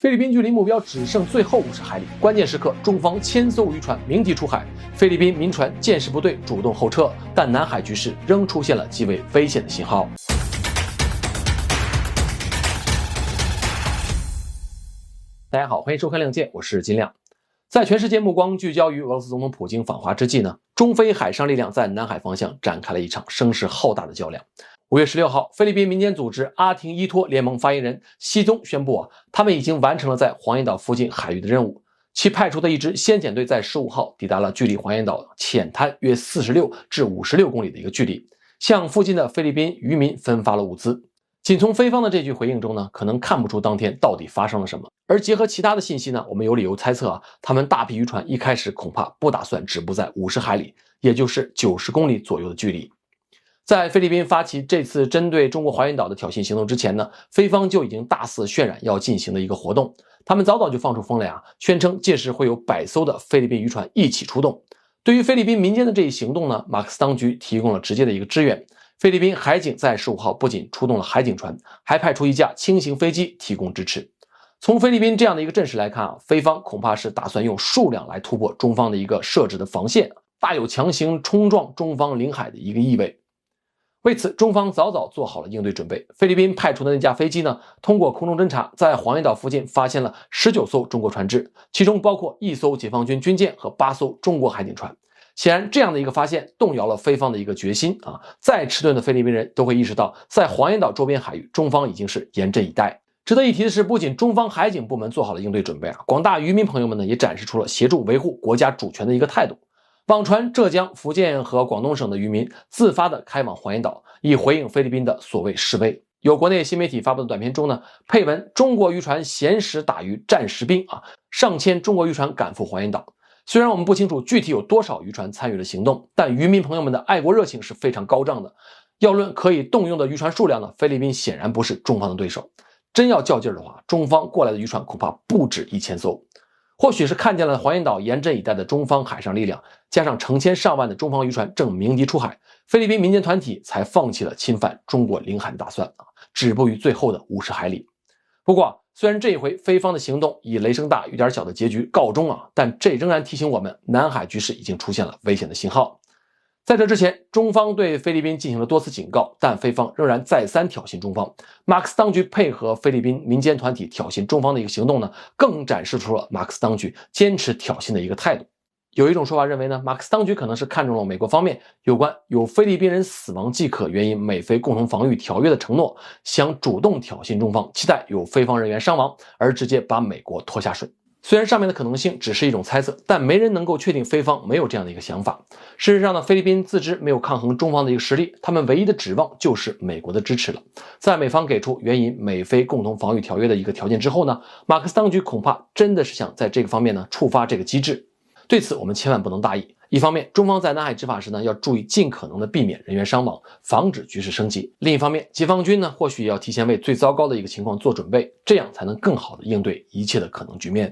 菲律宾距离目标只剩最后50海里，关键时刻，中方千艘渔船鸣笛出海，菲律宾民船舰驶部队主动后撤，但南海局势仍出现了极为危险的信号。大家好，欢迎收看《亮剑》，我是金亮。在全世界目光聚焦于俄罗斯总统普京访华之际呢，中菲海上力量在南海方向展开了一场声势浩大的较量。5月16号，菲律宾民间组织阿廷伊托联盟发言人西宗宣布他们已经完成了在黄岩岛附近海域的任务。其派出的一支先遣队在15号抵达了距离黄岩岛浅滩约46至56公里的一个距离，向附近的菲律宾渔民分发了物资。仅从菲方的这句回应中呢，可能看不出当天到底发生了什么。而结合其他的信息呢，我们有理由猜测他们大批渔船一开始恐怕不打算止步在50海里，也就是90公里左右的距离。在菲律宾发起这次针对中国黄岩岛的挑衅行动之前呢，菲方就已经大肆渲染要进行的一个活动。他们早早就放出风来宣称届时会有100艘的菲律宾渔船一起出动。对于菲律宾民间的这一行动呢，马克思当局提供了直接的一个支援。菲律宾海警在15号不仅出动了海警船，还派出一架轻型飞机提供支持。从菲律宾这样的一个阵势来看菲方恐怕是打算用数量来突破中方的一个设置的防线，大有强行冲撞中方领海的一个意味。为此，中方早早做好了应对准备。菲律宾派出的那架飞机呢，通过空中侦察，在黄岩岛附近发现了19艘中国船只，其中包括1艘解放军军舰和8艘中国海警船。显然，这样的一个发现动摇了菲方的一个决心再迟钝的菲律宾人都会意识到，在黄岩岛周边海域，中方已经是严阵以待。值得一提的是，不仅中方海警部门做好了应对准备广大渔民朋友们呢，也展示出了协助维护国家主权的一个态度。网传浙江、福建和广东省的渔民自发的开往黄岩岛，以回应菲律宾的所谓示威。有国内新媒体发布的短片中呢，配文中国渔船闲时打鱼战时兵上千中国渔船赶赴黄岩岛。虽然我们不清楚具体有多少渔船参与了行动，但渔民朋友们的爱国热情是非常高涨的。要论可以动用的渔船数量呢，菲律宾显然不是中方的对手。真要较劲的话，中方过来的渔船恐怕不止1000艘。或许是看见了黄岩岛严阵以待的中方海上力量，加上成千上万的中方渔船正鸣笛出海，菲律宾民间团体才放弃了侵犯中国领海的打算止步于最后的50海里。不过虽然这一回菲方的行动以雷声大雨点小的结局告终但这仍然提醒我们，南海局势已经出现了危险的信号。在这之前，中方对菲律宾进行了多次警告，但菲方仍然再三挑衅中方。马克思当局配合菲律宾民间团体挑衅中方的一个行动呢，更展示出了马克思当局坚持挑衅的一个态度。有一种说法认为呢，马克思当局可能是看中了美国方面有关有菲律宾人死亡即可援引美菲共同防御条约的承诺，想主动挑衅中方，期待有菲方人员伤亡，而直接把美国拖下水。虽然上面的可能性只是一种猜测，但没人能够确定菲方没有这样的一个想法。事实上呢，菲律宾自知没有抗衡中方的一个实力，他们唯一的指望就是美国的支持了。在美方给出援引美菲共同防御条约的一个条件之后呢，马克思当局恐怕真的是想在这个方面呢触发这个机制。对此我们千万不能大意。一方面，中方在南海执法时呢，要注意尽可能的避免人员伤亡，防止局势升级。另一方面，解放军呢，或许也要提前为最糟糕的一个情况做准备，这样才能更好的应对一切的可能局面。